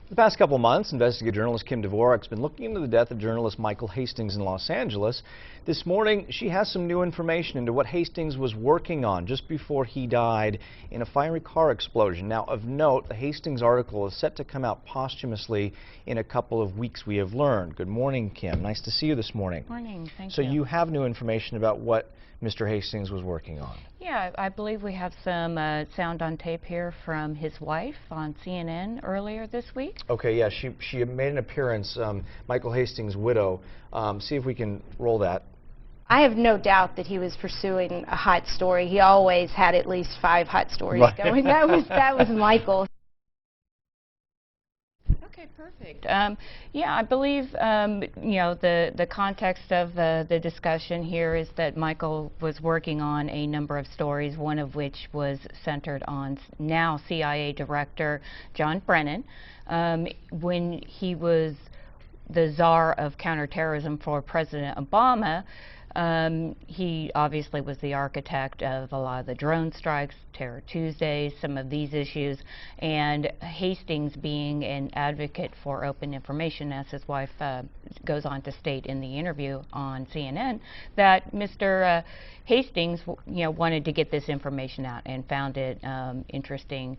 The past couple months, investigative journalist Kim Dvorak's been looking into the death of journalist Michael Hastings in Los Angeles. This morning, she has some new information into what Hastings was working on just before he died in a fiery car explosion. Now, of note, the Hastings article is set to come out posthumously in a couple of weeks, we have learned. Good morning, Kim. Nice to see you this morning. Morning. Thank you. So you have new information about what Mr. Hastings was working on. Yeah, I believe we have some sound on tape here from his wife on CNN earlier this week. Okay, yeah, she made an appearance, Michael Hastings' widow. See if we can roll that. I have no doubt that he was pursuing a hot story. He always had at least 5 hot stories going. That was Michael. Okay, perfect. Yeah, I believe you know, the context of the discussion here is that Michael was working on a number of stories, one of which was centered on now CIA Director John Brennan. When he was the czar of counterterrorism for President Obama, he obviously was the architect of a lot of the drone strikes, Terror Tuesdays, some of these issues, and Hastings being an advocate for open information, as his wife goes on to state in the interview on CNN, that Mr. Hastings, wanted to get this information out and found it interesting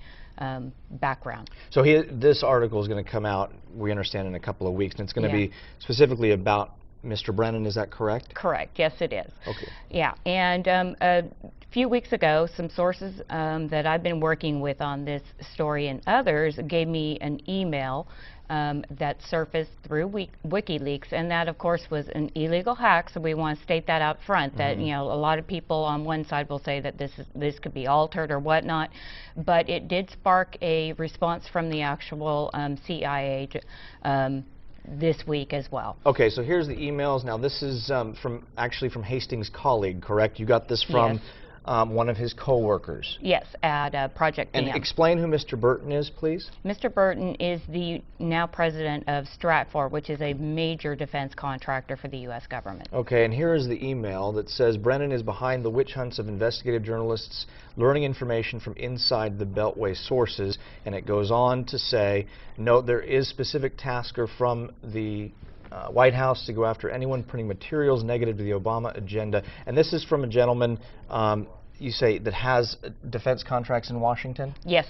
background. So this article is going to come out, we understand, in a couple of weeks, and it's going to be specifically about Mr. Brennan, is that correct? Correct. Yes, it is. Okay. Yeah, and a few weeks ago, some sources that I've been working with on this story and others gave me an email that surfaced through WikiLeaks, and that, of course, was an illegal hack. So we want to state that out front. That a lot of people on one side will say that this could be altered or whatnot, but it did spark a response from the actual CIA. This week as well. Okay, so here's the emails. Now this is actually from Hastings' colleague, correct? You got this from one of his co-workers. Yes, at Project And Dam. explain who Mr. Burton is, please. Mr. Burton is the now president of Stratfor, which is a major defense contractor for the U.S. government. Okay, and here is the email that says Brennan is behind the witch hunts of investigative journalists learning information from inside the Beltway sources, and it goes on to say, note there is specific tasker from the White House to go after anyone printing materials negative to the Obama agenda. And this is from a gentleman, you say, that has defense contracts in Washington? Yes,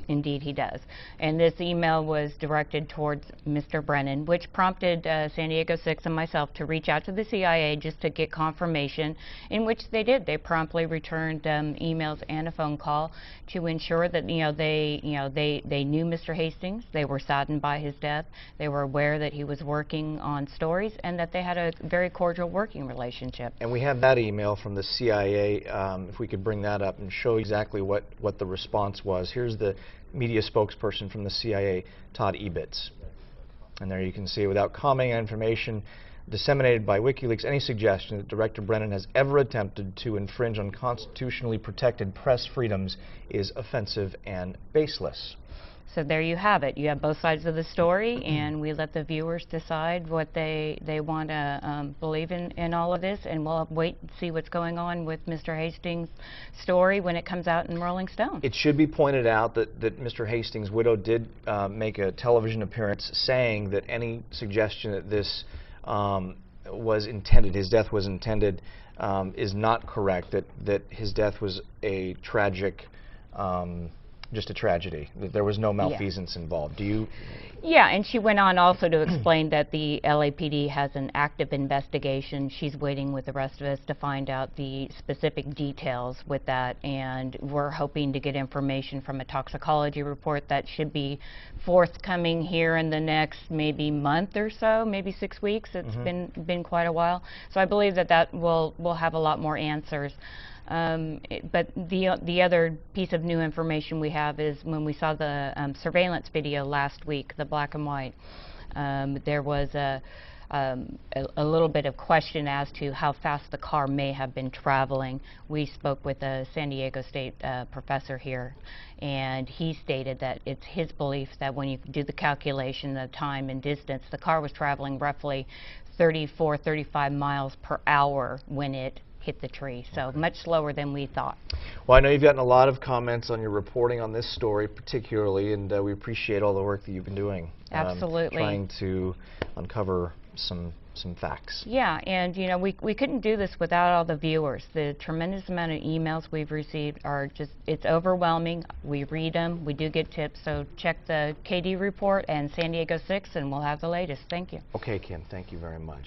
indeed he does. And this email was directed towards Mr. Brennan, which prompted San Diego 6 and myself to reach out to the CIA just to get confirmation, in which they did. They promptly returned emails and a phone call to ensure that they knew Mr. Hastings. They were saddened by his death. They were aware that he was working on stories and that they had a very cordial working relationship. And we have that email from the CIA. If we could bring that up and show exactly what the response was. Here's the media spokesperson from the CIA, Todd Ebitz. And there you can see, without commenting on information disseminated by WikiLeaks, any suggestion that Director Brennan has ever attempted to infringe on constitutionally protected press freedoms is offensive and baseless. So there you have it. You have both sides of the story, and we let the viewers decide what they want to believe in all of this, and we'll wait and see what's going on with Mr. Hastings' story when it comes out in Rolling Stone. It should be pointed out that Mr. Hastings' widow did make a television appearance saying that any suggestion that this was intended, his death was intended, is not correct, that his death was a tragic just a tragedy, that there was no malfeasance involved. Do you? Yeah, and she went on also to explain that the LAPD has an active investigation. She's waiting with the rest of us to find out the specific details with that, and we're hoping to get information from a toxicology report that should be forthcoming here in the next maybe month or so, maybe 6 weeks. It's been quite a while. So I believe that we'll have a lot more answers. But the other piece of new information we have is when we saw the surveillance video last week, the black and white, there was a little bit of question as to how fast the car may have been traveling. We spoke with a San Diego State professor here, and he stated that it's his belief that when you do the calculation of time and distance, the car was traveling roughly 34, 35 miles per hour when it hit the tree. So much slower than we thought. Well, I know you've gotten a lot of comments on your reporting on this story particularly, and we appreciate all the work that you've been doing. Absolutely. Trying to uncover some facts. Yeah, and you know, we couldn't do this without all the viewers. The tremendous amount of emails we've received are just, it's overwhelming. We read them, we do get tips, so check the KD report and San Diego 6 and we'll have the latest. Thank you. Okay, Kim, thank you very much.